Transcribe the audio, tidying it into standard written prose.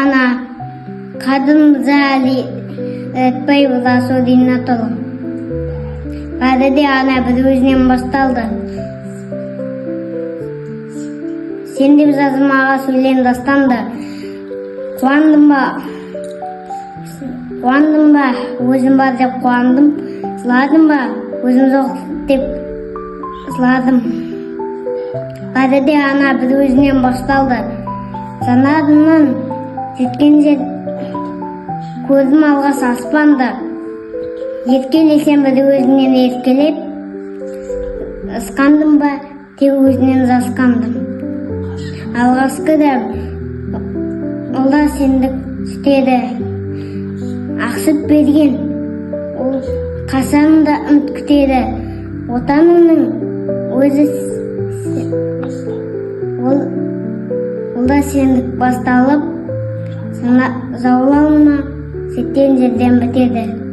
ана қадым зәли әтпай ұласу дейін атылым. Бәдіде ана біз өзінен басталды. Сен деп жазым аға сөйлен дастанды. Қуандым ба, өзім бар деп қуандым. Сыладым ба, өзім жоқ деп сыладым. Бәдіде ана біз өзінен басталды. Санадымнан жеткен жер көзім алғас аспанды. Еркелесем біз өзінен еркелеп, ысқандым ба, тек өзінен жасқандым. Алғасқы да олда сендік сүтеді. Ақсыт берген ол қасанында үміт күтеді. Отанының өзі олда сендік басталып, заулауына сеттен жерден бітеді.